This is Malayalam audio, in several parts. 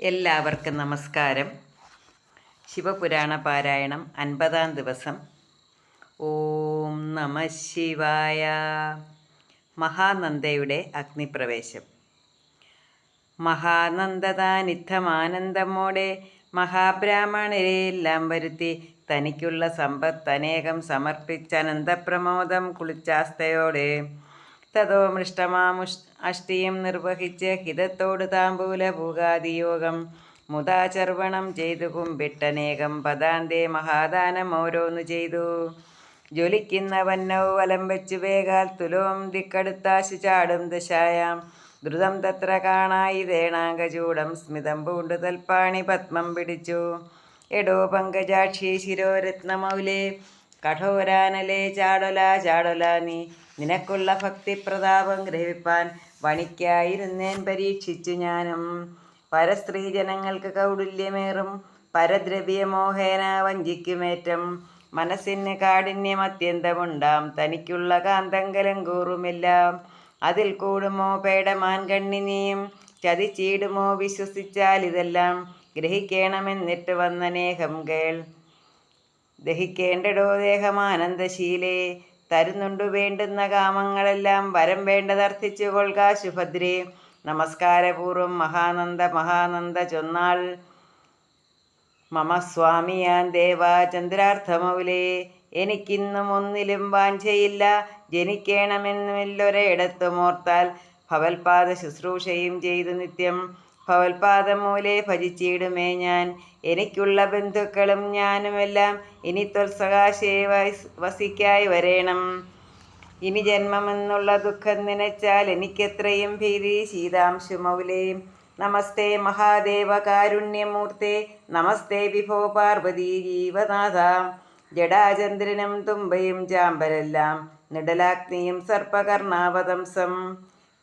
എല്ലാവർക്കും നമസ്കാരം. ശിവപുരാണ പാരായണം 50-ാം ദിവസം. ഓം നമ ശിവായ. മഹാനന്ദയുടെ അഗ്നിപ്രവേശം. മഹാനന്ദതാനിത്തമാനന്ദമോടെ മഹാബ്രാഹ്മണരെയെല്ലാം വരുത്തി തനിക്കുള്ള സമ്പത്ത് അനേകം സമർപ്പിച്ചനന്തപ്രമോദം കുളിച്ചാസ്തയോടെ തതോ അഷ്ടിയും നിർവഹിച്ച് ഹിതത്തോട് താമ്പൂല പൂകാദിയോഗം മുതാചർവണം ചെയ്തു കുമ്പിട്ടനേകം പദാന്തേ മഹാദാനം ഓരോന്നു ചെയ്തു. ജ്വലിക്കുന്ന വന്നവ് വലം വെച്ചു വേഗാൽ തുലോം ദിക്കടുത്താശു ചാടും ദശായാം ദ്രുതം തത്ര കാണായി തേണാങ്കചൂടം സ്മിതം പൂണ്ടു തൽപ്പാണി പത്മം പിടിച്ചു. എടോ പങ്കജാക്ഷി ശിരോരത്നമൗലേ കഠോരാനലേ ചാടൊല നീ നിനക്കുള്ള ഭക്തിപ്രതാപം ഗ്രഹിപ്പാൻ വണിക്കായിരുന്നേൻ പരീക്ഷിച്ചു ഞാനും. പരസ്ത്രീ ജനങ്ങൾക്ക് കൗടുല്യമേറും പരദ്രവ്യമോഹേന വഞ്ചിക്കുമേറ്റം മനസ്സിന് കാഠിന്യം അത്യന്തമുണ്ടാം തനിക്കുള്ള കാന്തങ്കലം കൂറുമെല്ലാം. അതിൽ കൂടുമോ പേടമാൻ കണ്ണിനിയും ചതിച്ചീടുമോ വിശ്വസിച്ചാൽ ഇതെല്ലാം ഗ്രഹിക്കണമെന്നിട്ട് വന്നനേഹം കേൾ. ദഹിക്കേണ്ടടോ ദേഹമാനന്ദശീലേ തരുന്നുണ്ടു വേണ്ടുന്ന കാമങ്ങളെല്ലാം വരം വേണ്ടതർത്ഥിച്ചു കൊള്ളുക സുഭദ്രേ. നമസ്കാരപൂർവം മഹാനന്ദ ചൊന്നാൾ. മമ സ്വാമിയാൻ ദേവാ ചന്ദ്രാർത്ഥമൗലേ എനിക്കിന്നും ഒന്നിലും വാഞ്ചയില്ല ജനിക്കണമെന്നുമില്ലൊരിടത്തുമോർത്താൽ ഭവൽപാദ ശുശ്രൂഷയും ചെയ്തു നിത്യം ഭവൽപാദമൂലേ ഭജിച്ചിടുമേ ഞാൻ. എനിക്കുള്ള ബന്ധുക്കളും ഞാനുമെല്ലാം ഇനി ത്വൽസകാശേ വസിക്കായി വരേണം. ഇനി ജന്മമെന്നുള്ള ദുഃഖം നനച്ചാൽ എനിക്കെത്രയും ഭീതി ശീതാംശുമൗലേ. നമസ്തേ മഹാദേവ കാരുണ്യമൂർത്തേ നമസ്തേ വിഭോ പാർവതീ ജീവനാഥ. ജടാചന്ദ്രനും തുമ്പയും ചാമ്പലെല്ലാം നിടലാഗ്നിയും സർപ്പകർണാവതംസം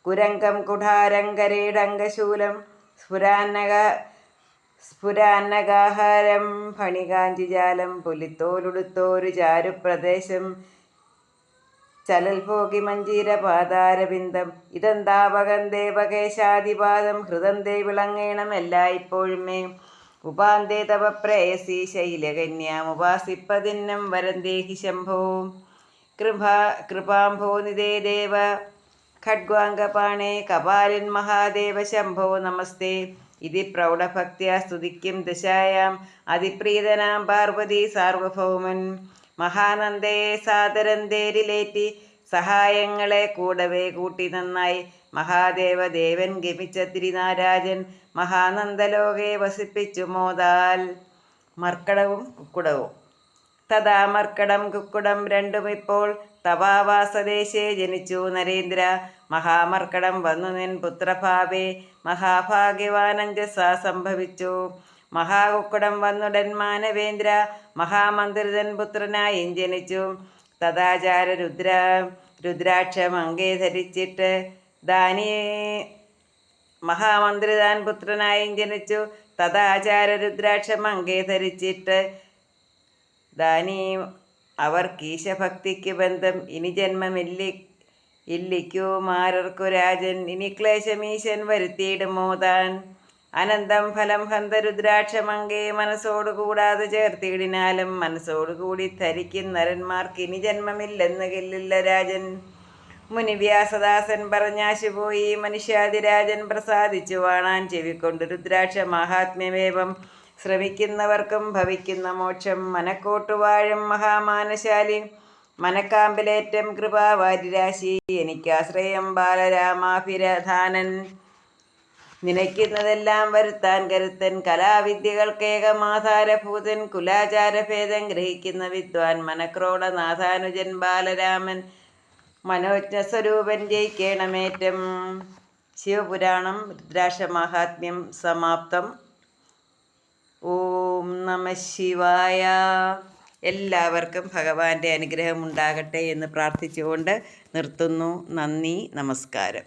കുരംഗം കുഠാരങ്കരേടങ്കശൂലം സ്ഫുരാന്നഗാഹാരം ഫണികാഞ്ചിജാലം പുലിത്തോലുടുത്തോരു ചാരുപ്രദേശം ചലൽഭോഗി മഞ്ജീരപാതാരബിന്ദം ഇതന്താപകം ദേവകേശാദിപാദം ഹൃദന്തേ വിളങ്ങേണം എല്ലായ്പ്പോഴുമേ. ഉപാന്തേ തവ പ്രേയസി ശൈലകന്യാമുപാസിപ്പതിന്നം വരം ദേഹി ശംഭോ. കൃപാംഭോനിധേ ദേവ ഖഡ്വാംഗപാണേ കപാലൻ മഹാദേവ ശംഭോ നമസ്തേ. ഇതി പ്രൗഢഭക്ത്യാ സ്തുതിക്കും ദശായാം അതിപ്രീതനാം പാർവതി സാർവഭൗമൻ. മഹാനന്ദയെ സാദരം തേരിലേറ്റി സഹായങ്ങളെ കൂടവേ കൂട്ടി നന്നായി മഹാദേവ ദേവൻ ഗമിച്ച തിരിനാരാജൻ മഹാനന്ദലോകെ വസിപ്പിച്ചു മോദാൽ. മർക്കടവും കുക്കുടവും. തഥാ മർക്കടം കുക്കുടം രണ്ടുമിപ്പോൾ തവാവാസദേശേ ജനിച്ചു നരേന്ദ്ര. മഹാമർക്കടം വന്നു നിൻ പുത്രഭാവേ മഹാഭാഗ്യവാനഞ്ജസാ സംഭവിച്ചു. മഹാകുക്കുടം വന്നുടൻ മാനവേന്ദ്ര മഹാമന്ത്രിതൻ പുത്രനായും ജനിച്ചു. തഥാചാര രുദ്രാക്ഷം അങ്കേ ധരിച്ചിട്ട് മഹാമന്ത്രിതാൻ പുത്രനായും ജനിച്ചു. തഥാചാര രുദ്രാക്ഷം അങ്കേ ധരിച്ചിട്ട് ദാനീ അവർക്കീശഭക്തിക്ക് ബന്ധം ഇനി ജന്മമില്ലിക്കൂ മാരർക്കു രാജൻ ഇനി ക്ലേശമീശൻ വരുത്തിയിടുമോ താൻ. അനന്തം ഫലം ഹന്ത രുദ്രാക്ഷമങ്കേ മനസ്സോടു കൂടാതെ ചേർത്തിയിടിനാലും മനസ്സോടുകൂടി ധരിക്കും നരന്മാർക്ക് ഇനി ജന്മമില്ലെന്ന് കില്ലില്ല രാജൻ. മുനിവ്യാസദാസൻ പറഞ്ഞാശുപോയി മനുഷ്യാതിരാജൻ പ്രസാദിച്ചു വാണാൻ ചെവിക്കൊണ്ട് രുദ്രാക്ഷ മഹാത്മ്യമേവം ശ്രമിക്കുന്നവർക്കും ഭവിക്കുന്ന മോക്ഷം. മനക്കോട്ടുവാഴും മഹാമാനശാലി മനക്കാമ്പിലേറ്റം കൃപാവാരിരാശി എനിക്കാശ്രയം ബാലരാമാഭിരധാനൻ. നിനയ്ക്കുന്നതെല്ലാം വരുത്താൻ കരുത്തൻ കലാവിദ്യകൾക്കേകമാധാരഭൂതൻ കുലാചാരഭേദം ഗ്രഹിക്കുന്ന വിദ്വാൻ മനക്രോഡനാഥാനുജൻ ബാലരാമൻ മനോജ്ഞസ്വരൂപൻ ജയിക്കേണമേറ്റം. ശിവപുരാണം രുദ്രാക്ഷമാഹാത്മ്യം സമാപ്തം. ഓം നമ ശിവായ. എല്ലാവർക്കും ഭഗവാന്റെ അനുഗ്രഹം ഉണ്ടാകട്ടെ എന്ന് പ്രാർത്ഥിച്ചുകൊണ്ട് നിർത്തുന്നു. നന്ദി, നമസ്കാരം.